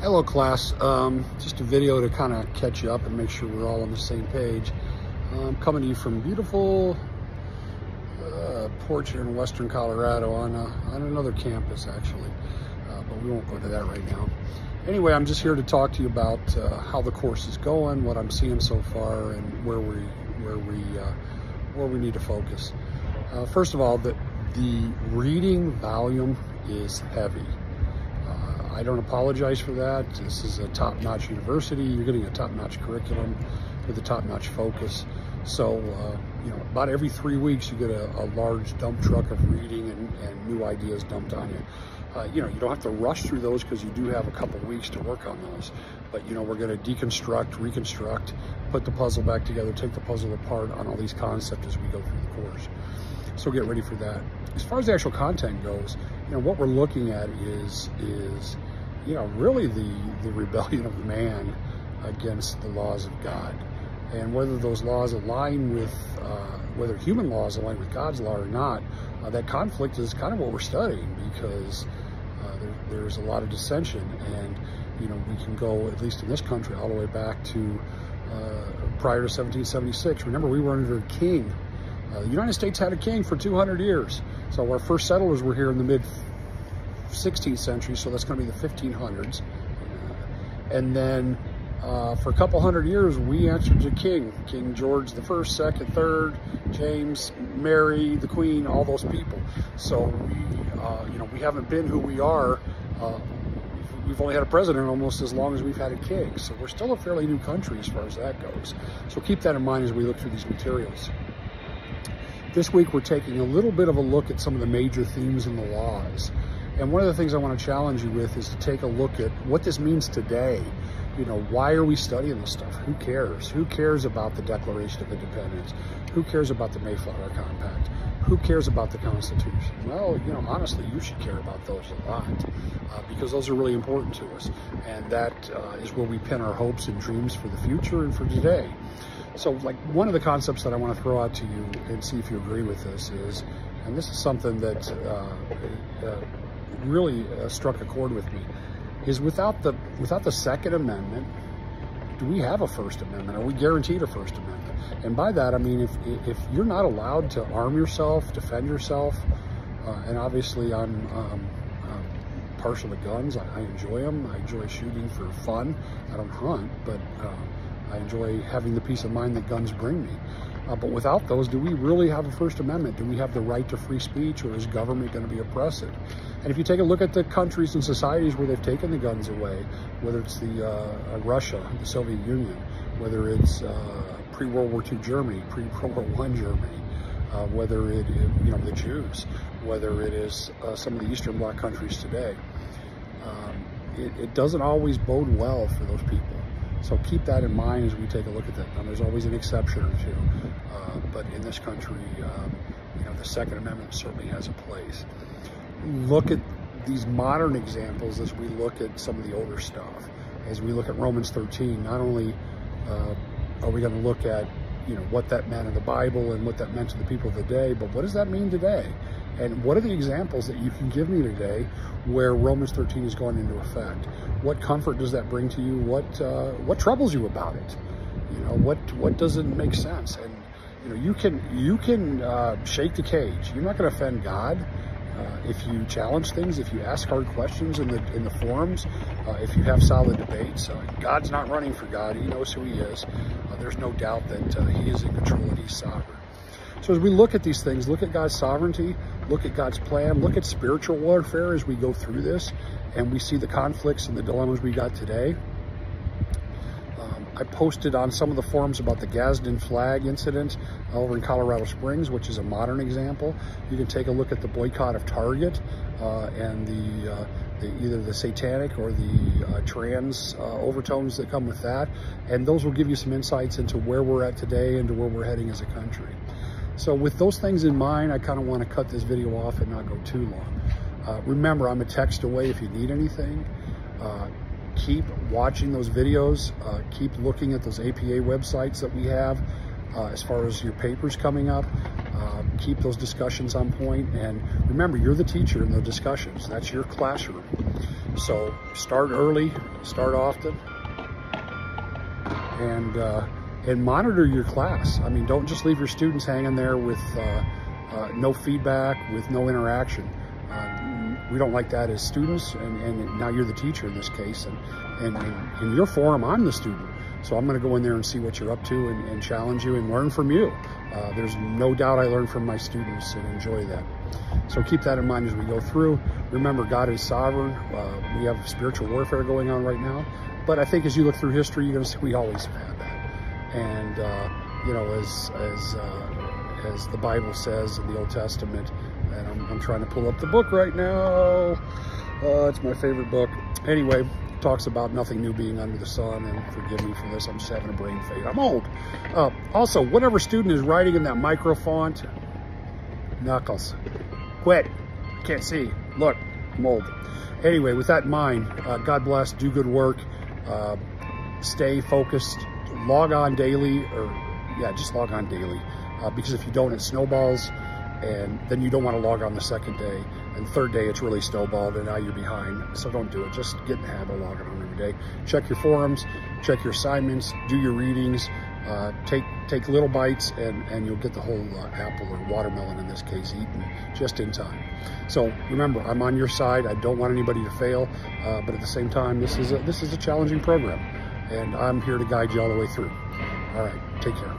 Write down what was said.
Hello class, just a video to kind of catch you up and make sure we're all on the same page. I'm coming to you from beautiful Port here in western Colorado on another campus actually, but we won't go to that right now. Anyway, I'm just here to talk to you about how the course is going, what I'm seeing so far, and where we need to focus. First of all, the reading volume is heavy. I don't apologize for that. This is a top-notch university. You're getting a top-notch curriculum with a top-notch focus. So, about every 3 weeks you get a large dump truck of reading and new ideas dumped on you. You don't have to rush through those because you do have a couple weeks to work on those. But, we're going to deconstruct, reconstruct, put the puzzle back together, take the puzzle apart on all these concepts as we go through the course. So get ready for that. As far as the actual content goes, what we're looking at is really the rebellion of man against the laws of God. And whether those laws align with, whether human laws align with God's law or not, that conflict is kind of what we're studying, because there's a lot of dissension. And, we can go, at least in this country, all the way back to prior to 1776. Remember, we were under a king. The United States had a king for 200 years. So our first settlers were here in the mid-16th century, so that's going to be the 1500s. And then for a couple hundred years, we answered to King George the First, Second, Third, James, Mary, the Queen, all those people. So we haven't been who we are. We've only had a president almost as long as we've had a king. So we're still a fairly new country as far as that goes. So keep that in mind as we look through these materials. This week, we're taking a little bit of a look at some of the major themes in the laws. And one of the things I want to challenge you with is to take a look at what this means today. Why are we studying this stuff? Who cares? Who cares about the Declaration of Independence? Who cares about the Mayflower Compact? Who cares about the Constitution? Well, honestly, you should care about those a lot, because those are really important to us. And that is where we pin our hopes and dreams for the future and for today. So, one of the concepts that I want to throw out to you and see if you agree with this is, and this is something that really struck a chord with me, is without the Second Amendment, do we have a First Amendment? Are we guaranteed a First Amendment? And by that, I mean, if you're not allowed to arm yourself, defend yourself, and obviously I'm partial to guns. I enjoy them. I enjoy shooting for fun. I don't hunt, but I enjoy having the peace of mind that guns bring me. But without those, do we really have a First Amendment? Do we have the right to free speech, or is government going to be oppressive? And if you take a look at the countries and societies where they've taken the guns away, whether it's Russia, the Soviet Union, whether it's pre-World War II Germany, pre-World War I Germany, whether it is, the Jews, whether it is some of the Eastern Bloc countries today, it doesn't always bode well for those people. So keep that in mind as we take a look at that. Now, there's always an exception or two, but in this country, the Second Amendment certainly has a place. Look at these modern examples as we look at some of the older stuff. As we look at Romans 13, not only are we going to look at what that meant in the Bible and what that meant to the people of the day, but what does that mean today? And what are the examples that you can give me today where Romans 13 is going into effect? What comfort does that bring to you? What troubles you about it? What doesn't make sense? And you can shake the cage. You're not going to offend God if you challenge things, if you ask hard questions in the forums, if you have solid debates. God's not running for God. He knows who He is. There's no doubt that He is in control and He's sovereign. So as we look at these things, look at God's sovereignty, look at God's plan, look at spiritual warfare as we go through this, and we see the conflicts and the dilemmas we got today. I posted on some of the forums about the Gadsden flag incident over in Colorado Springs, which is a modern example. You can take a look at the boycott of Target and either the satanic or the trans overtones that come with that. And those will give you some insights into where we're at today and to where we're heading as a country. So with those things in mind, I kind of want to cut this video off and not go too long. Remember, I'm a text away if you need anything. Keep watching those videos. Keep looking at those APA websites that we have as far as your papers coming up. Keep those discussions on point. And remember, you're the teacher in the discussions. That's your classroom. So start early, start often, and monitor your class. I mean, don't just leave your students hanging there with no feedback, with no interaction. We don't like that as students, and now you're the teacher in this case, and in your forum, I'm the student. So I'm gonna go in there and see what you're up to and challenge you and learn from you. There's no doubt I learn from my students and enjoy that. So keep that in mind as we go through. Remember, God is sovereign. We have spiritual warfare going on right now, but I think as you look through history, you're gonna see we always have had that. And you know, as the Bible says in the Old Testament, and I'm trying to pull up the book right now. It's my favorite book. Anyway, it talks about nothing new being under the sun, and forgive me for this, I'm just having a brain fade. I'm old. Also, whatever student is writing in that micro font, knuckles, quit. Can't see. Look, I'm old. Anyway, with that in mind, God bless, do good work, stay focused, log on daily, or yeah, just log on daily, because if you don't, it snowballs, and then you don't want to log on the second day, and third day it's really snowballed and now you're behind. So don't do it. Just get in the habit of logging on every day. Check your forums, check your assignments, do your readings, take little bites, and you'll get the whole apple or watermelon in this case eaten just in time. So remember, I'm on your side. I don't want anybody to fail, but at the same time, this is a challenging program, and I'm here to guide you all the way through. All right, take care.